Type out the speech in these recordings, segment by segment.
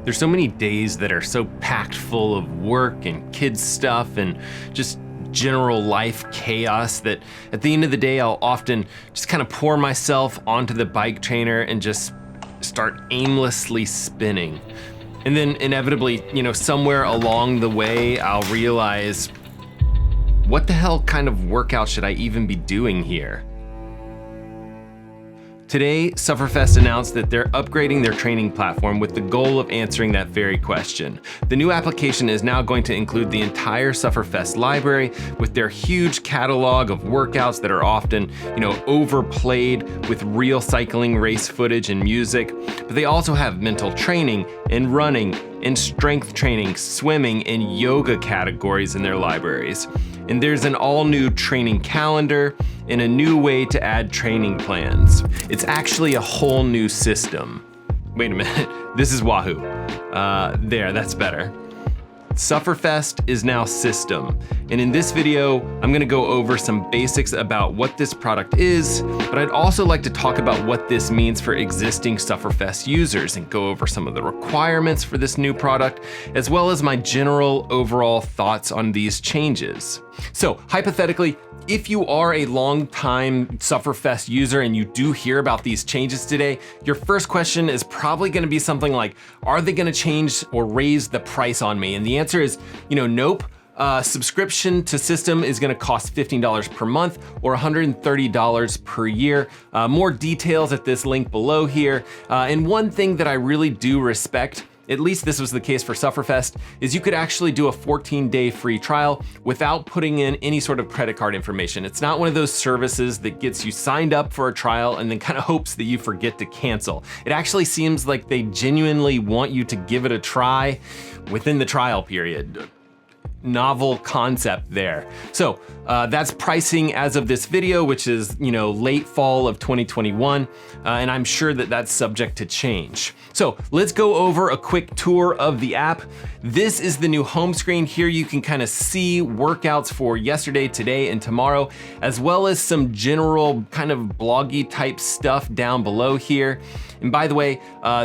There's so many days that are so packed full of work and kids stuff and just general life chaos that at the end of the day, I'll often just kind of pour myself onto the bike trainer and just start aimlessly spinning. And then inevitably, somewhere along the way, I'll realize, what the hell kind of workout should I even be doing here? Today, Sufferfest announced that they're upgrading their training platform with the goal of answering that very question. The new application is now going to include the entire Sufferfest library with their huge catalog of workouts that are often, overplayed with real cycling race footage and music. But they also have mental training and running and strength training, swimming, and yoga categories in their libraries. And there's an all-new training calendar and a new way to add training plans. It's actually a whole new system. Wait a minute, this is Wahoo. There, that's better. Sufferfest is now System, and in this video, I'm gonna go over some basics about what this product is, but I'd also like to talk about what this means for existing Sufferfest users and go over some of the requirements for this new product, as well as my general overall thoughts on these changes. So hypothetically, if you are a long-time Sufferfest user and you do hear about these changes today, your first question is probably gonna be something like, are they gonna change or raise the price on me? And the answer is, nope. Subscription to System is gonna cost $15 per month or $130 per year. More details at this link below here. And one thing that I really do respect, at least this was the case for Sufferfest, is you could actually do a 14-day free trial without putting in any sort of credit card information. It's not one of those services that gets you signed up for a trial and then kind of hopes that you forget to cancel. It actually seems like they genuinely want you to give it a try within the trial period. Novel concept there. So that's pricing as of this video, which is late fall of 2021, and I'm sure that that's subject to change. So let's go over a quick tour of the app. This is the new home screen. Here you can kind of see workouts for yesterday, today, and tomorrow, as well as some general kind of bloggy type stuff down below here. And by the way,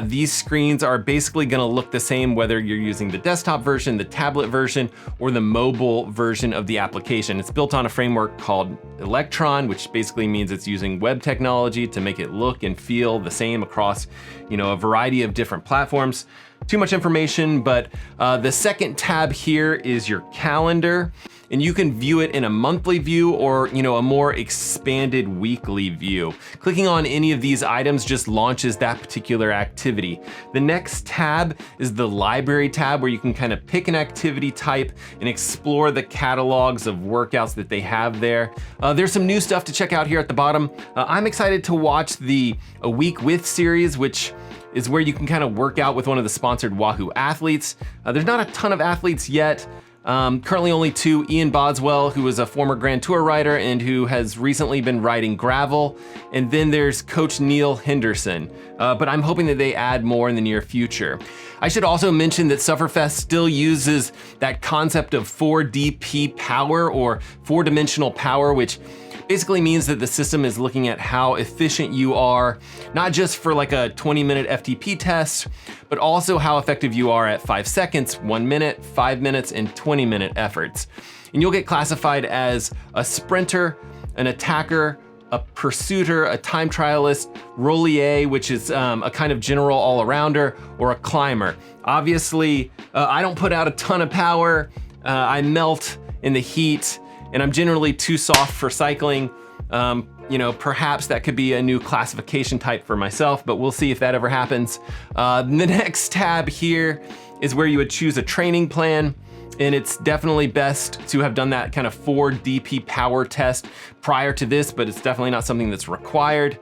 these screens are basically gonna look the same whether you're using the desktop version, the tablet version, or the mobile version of the application. It's built on a framework called Electron, which basically means it's using web technology to make it look and feel the same across, a variety of different platforms. Too much information, but the second tab here is your calendar, and you can view it in a monthly view or a more expanded weekly view. Clicking on any of these items just launches that particular activity. The next tab is the library tab, where you can kind of pick an activity type and explore the catalogs of workouts that they have there. There's some new stuff to check out here at the bottom. I'm excited to watch the A Week With series, which is where you can kind of work out with one of the sponsored Wahoo athletes. There's not a ton of athletes yet. Currently only two, Ian Boswell, who was a former Grand Tour rider and who has recently been riding gravel. And then there's Coach Neil Henderson, but I'm hoping that they add more in the near future. I should also mention that Sufferfest still uses that concept of 4DP power, or four-dimensional power, which basically means that the system is looking at how efficient you are, not just for like a 20-minute FTP test, but also how effective you are at 5 seconds, 1 minute, 5 minutes, and 20-minute efforts. And you'll get classified as a sprinter, an attacker, a pursuiter, a time trialist, roulier, which is a kind of general all-arounder, or a climber. Obviously, I don't put out a ton of power. I melt in the heat, and I'm generally too soft for cycling. Perhaps that could be a new classification type for myself, but we'll see if that ever happens. The next tab here is where you would choose a training plan. And it's definitely best to have done that kind of 4DP power test prior to this, but it's definitely not something that's required.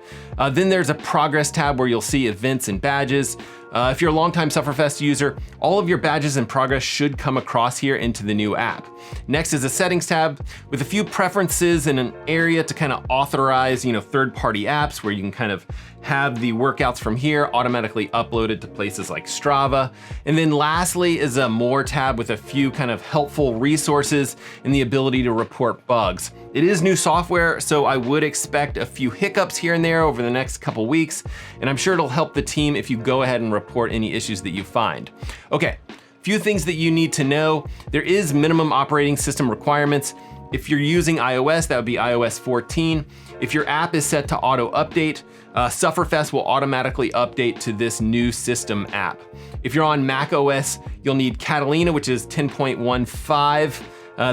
Then there's a progress tab where you'll see events and badges. If you're a longtime Sufferfest user, all of your badges and progress should come across here into the new app. Next is a settings tab with a few preferences and an area to kind of authorize, third-party apps where you can kind of have the workouts from here automatically uploaded to places like Strava. And then lastly is a more tab with a few kind of helpful resources and the ability to report bugs. It is new software, software, so I would expect a few hiccups here and there over the next couple weeks, and I'm sure it'll help the team if you go ahead and report any issues that you find. Okay, few things that you need to know. There is minimum operating system requirements. If you're using iOS, that would be iOS 14. If your app is set to auto update, Sufferfest will automatically update to this new system app. If you're on Mac OS, you'll need Catalina, which is 10.15.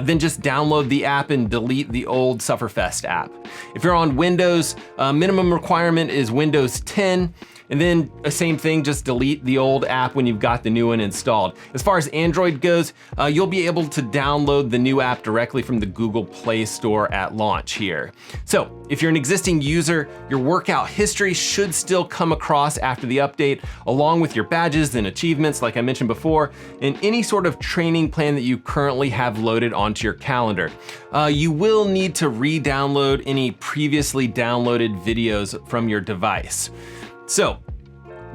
Then just download the app and delete the old Sufferfest app. If you're on Windows, minimum requirement is Windows 10. And then same thing, just delete the old app when you've got the new one installed. As far as Android goes, you'll be able to download the new app directly from the Google Play Store at launch here. So if you're an existing user, your workout history should still come across after the update, along with your badges and achievements, like I mentioned before, and any sort of training plan that you currently have loaded onto your calendar. You will need to re-download any previously downloaded videos from your device. So,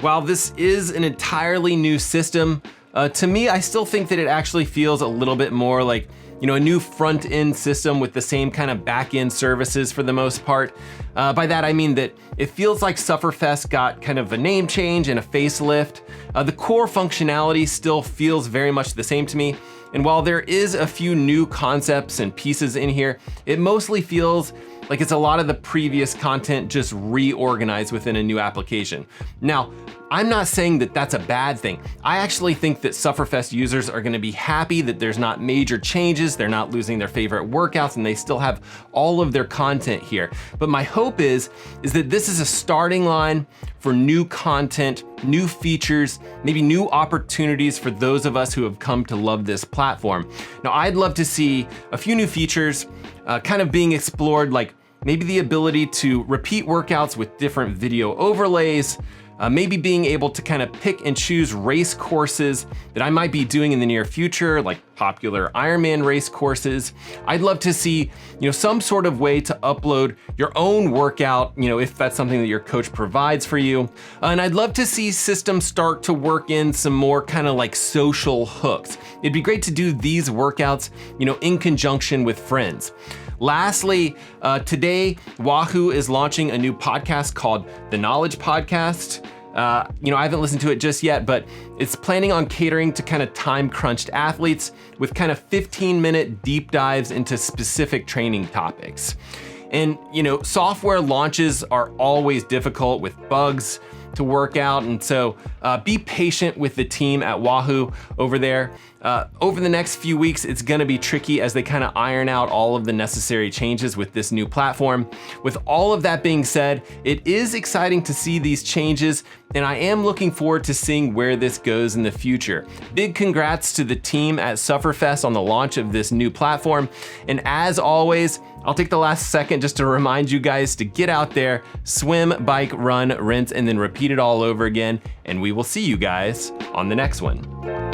while this is an entirely new system, to me, I still think that it actually feels a little bit more like, a new front-end system with the same kind of back-end services for the most part. By that, I mean that it feels like Sufferfest got kind of a name change and a facelift. The core functionality still feels very much the same to me. And while there is a few new concepts and pieces in here, it mostly feels like it's a lot of the previous content just reorganized within a new application. Now, I'm not saying that that's a bad thing. I actually think that Sufferfest users are gonna be happy that there's not major changes, they're not losing their favorite workouts, and they still have all of their content here. But my hope is that this is a starting line for new content, new features, maybe new opportunities for those of us who have come to love this platform. Now, I'd love to see a few new features kind of being explored, like maybe the ability to repeat workouts with different video overlays, maybe being able to kind of pick and choose race courses that I might be doing in the near future, like popular Ironman race courses. I'd love to see, some sort of way to upload your own workout, if that's something that your coach provides for you. And I'd love to see systems start to work in some more kind of like social hooks. It'd be great to do these workouts, in conjunction with friends. Lastly, today, Wahoo is launching a new podcast called The Knowledge Podcast. I haven't listened to it just yet, but it's planning on catering to kind of time-crunched athletes with kind of 15-minute deep dives into specific training topics. And, software launches are always difficult with bugs to work out, and so be patient with the team at Wahoo over there. Over the next few weeks, it's gonna be tricky as they kind of iron out all of the necessary changes with this new platform. With all of that being said, it is exciting to see these changes, and I am looking forward to seeing where this goes in the future. Big congrats to the team at Sufferfest on the launch of this new platform, and as always, I'll take the last second just to remind you guys to get out there, swim, bike, run, rinse, and then repeat it all over again, and we will see you guys on the next one.